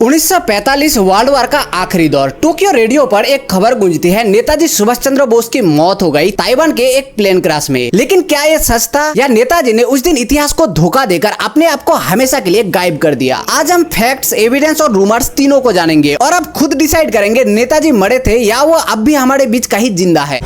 1945 world war का आखिरी दौर। टोक्यो रेडियो पर एक खबर गूंजती है, नेताजी सुभाष चंद्र बोस की मौत हो गई ताइवान के एक प्लेन क्रैश में। लेकिन क्या ये सच था या नेताजी ने उस दिन इतिहास को धोखा देकर अपने आप को हमेशा के लिए गायब कर दिया? आज हम फैक्ट्स, एविडेंस और रूमर्स तीनों को जानेंगे और अब खुद डिसाइड करेंगे नेताजी मरे थे या वो अब भी हमारे बीच कहीं जिंदा है।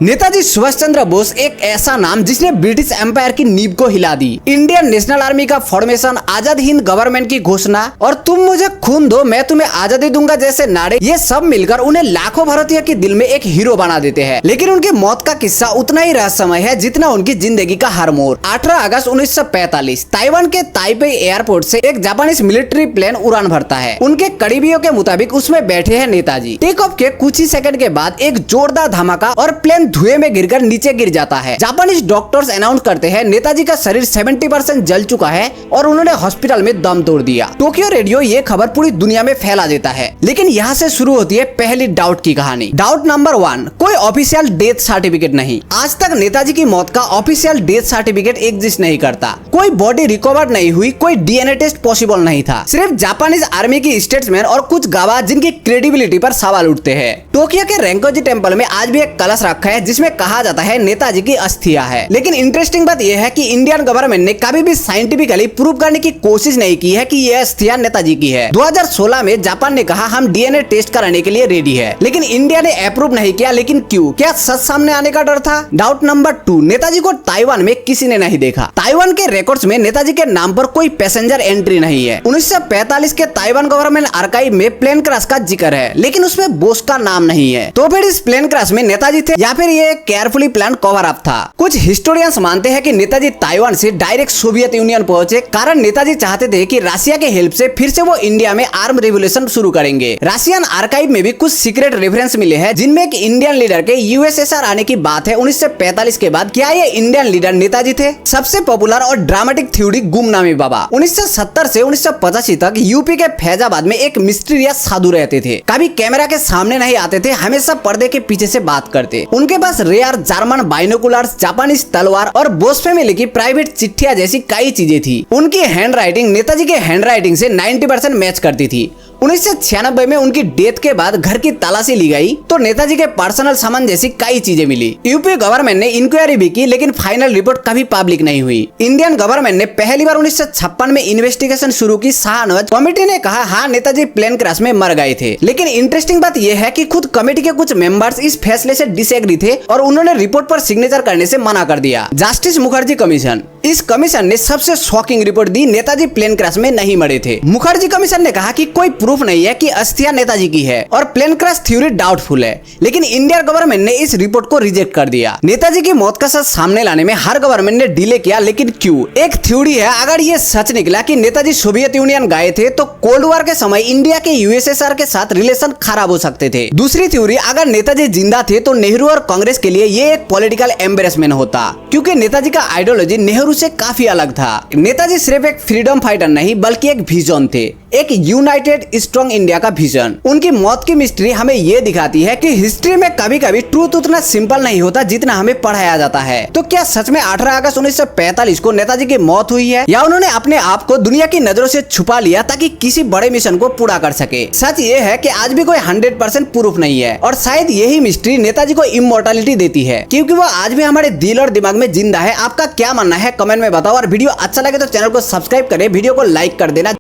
नेताजी सुभाष चंद्र बोस एक ऐसा नाम जिसने ब्रिटिश एम्पायर की नींव को हिला दी। इंडियन नेशनल आर्मी का फॉर्मेशन, आजाद हिंद गवर्नमेंट की घोषणा और तुम मुझे खून दो मैं तुम्हें आजादी दूंगा जैसे नारे, ये सब मिलकर उन्हें लाखों भारतीयों के दिल में एक हीरो बना देते हैं। लेकिन उनकी मौत का किस्सा उतना ही रहस्यमय है जितना उनकी जिंदगी का हर मोड़। 18 अगस्त 1945 ताइवान के ताइपे एयरपोर्ट से एक जापानीज मिलिट्री प्लेन उड़ान भरता है। उनके करीबियों के मुताबिक उसमें बैठे हैं नेताजी। टेक ऑफ के कुछ ही सेकंड के बाद एक जोरदार धमाका और प्लेन धुएं में गिरकर नीचे गिर जाता है। जापानीज डॉक्टर्स अनाउंस करते हैं नेताजी का शरीर 70% जल चुका है और उन्होंने हॉस्पिटल में दम तोड़ दिया। टोक्यो रेडियो ये खबर पूरी दुनिया में फैला देता है। लेकिन यहाँ से शुरू होती है पहली डाउट की कहानी। डाउट नंबर 1, कोई ऑफिशियल डेथ सर्टिफिकेट नहीं। आज तक नेताजी की मौत का ऑफिशियल डेथ सर्टिफिकेट एग्जिस्ट नहीं करता। कोई बॉडी रिकवर नहीं हुई, कोई डीएनए टेस्ट पॉसिबल नहीं था। सिर्फ जापानीज आर्मी की स्टेट्समैन और कुछ गवाह जिनकी क्रेडिबिलिटी पर सवाल उठते हैं। टोक्यो के रेंकोजी टेम्पल में आज भी एक कलश रखा है जिसमें कहा जाता है नेताजी की अस्थियां है। लेकिन इंटरेस्टिंग बात यह है कि इंडियन गवर्नमेंट ने कभी भी साइंटिफिकली प्रूव करने की कोशिश नहीं की है कि यह अस्थियां नेताजी की है। 2016 में जापान ने कहा हम डीएनए टेस्ट कराने के लिए रेडी है, लेकिन इंडिया ने अप्रूव नहीं किया। लेकिन क्यों? क्या सच सामने आने का डर था? डाउट नंबर 2, नेताजी को ताइवान में किसी ने नहीं देखा। ताइवान के रिकॉर्ड्स में नेताजी के नाम पर कोई पैसेंजर एंट्री नहीं है। 1945 के ताइवान गवर्नमेंट आर्काइव में प्लेन क्रैश का जिक्र है, लेकिन उसमें बोस का नाम नहीं है। तो फिर इस प्लेन क्रैश में नेताजी थे या फिर ये केयरफुली प्लान कवर अप था? कुछ हिस्टोरियंस मानते हैं कि नेताजी ताइवान से डायरेक्ट सोवियत यूनियन पहुंचे, कारण नेताजी चाहते थे कि रशिया के हेल्प से फिर से वो इंडिया में आर्म रिवोल्यूशन शुरू करेंगे। रशियन आर्काइव में भी कुछ सीक्रेट रेफरेंस मिले हैं जिनमें एक इंडियन लीडर के यूएसएसआर आने की बात है 1945 के बाद। क्या ये इंडियन लीडर नेताजी थे? सबसे पॉपुलर और ड्रामेटिक थ्योरी गुमनामी बाबा। 1970 से 1985 तक यूपी के फैजाबाद में एक मिस्टीरियस साधु रहते थे। कभी कैमरा के सामने नहीं आते थे, हमेशा पर्दे के पीछे से बात करते। उनके पास रेयर जर्मन बाइनोकुलर्स, जापानीज तलवार और बोस फैमिली की प्राइवेट चिट्ठियां जैसी कई चीजें थी। उनकी हैंडराइटिंग नेताजी के हैंडराइटिंग से 90% मैच करती थी। 1996 में उनकी डेथ के बाद घर की तलाशी ली गई तो नेताजी के पर्सनल सामान जैसी कई चीजें मिली। यूपी गवर्नमेंट ने इंक्वायरी भी की, लेकिन फाइनल रिपोर्ट कभी पब्लिक नहीं हुई। इंडियन गवर्नमेंट ने पहली बार 1956 में इन्वेस्टिगेशन शुरू की। शाहनवाज कमेटी ने कहा हाँ नेताजी प्लेन क्रैश में मर गए थे। लेकिन इंटरेस्टिंग बात यह है कि खुद कमेटी के कुछ मेंबर्स इस फैसले से डिसएग्री थे और उन्होंने रिपोर्ट पर सिग्नेचर करने से मना कर दिया। जस्टिस मुखर्जी कमीशन, इस कमीशन ने सबसे शॉकिंग रिपोर्ट दी, नेताजी प्लेन क्रैश में नहीं मरे थे। मुखर्जी कमीशन ने कहा कि कोई प्रूफ नहीं है कि अस्थियां नेताजी की है और प्लेन क्रैश थ्योरी डाउटफुल है। लेकिन इंडियन गवर्नमेंट ने इस रिपोर्ट को रिजेक्ट कर दिया। नेताजी की मौत का सच सामने लाने में हर गवर्नमेंट ने डिले किया, लेकिन क्यों? एक थ्योरी है, अगर ये सच निकला कि नेताजी सोवियत यूनियन गए थे तो कोल्ड वॉर के समय इंडिया के यूएसएसआर के साथ रिलेशन खराब हो सकते थे। दूसरी थ्योरी, अगर नेताजी जिंदा थे तो नेहरू और कांग्रेस के लिए ये एक पॉलिटिकल एम्बेरसमेंट होता, क्योंकि नेताजी का आइडियोलॉजी नेहरू से काफी अलग था। नेताजी सिर्फ एक फ्रीडम फाइटर नहीं बल्कि एक विजन थे, एक यूनाइटेड स्ट्रॉन्ग इंडिया का विजन। उनकी मौत की मिस्ट्री हमें ये दिखाती है कि हिस्ट्री में कभी कभी ट्रूथ उतना सिंपल नहीं होता जितना हमें पढ़ाया जाता है। तो क्या सच में 18 अगस्त 1945 को नेताजी की मौत हुई है या उन्होंने अपने आप को दुनिया की नजरों से छुपा लिया ताकि किसी बड़े मिशन को पूरा कर सके? सच ये है कि आज भी कोई 100% प्रूफ नहीं है और शायद यही मिस्ट्री नेताजी को इमोर्टैलिटी देती है, क्योंकि वो आज भी हमारे दिल और दिमाग में जिंदा है। आपका क्या मानना है कमेंट में बताओ और वीडियो अच्छा लगे तो चैनल को सब्सक्राइब करें, वीडियो को लाइक कर देना।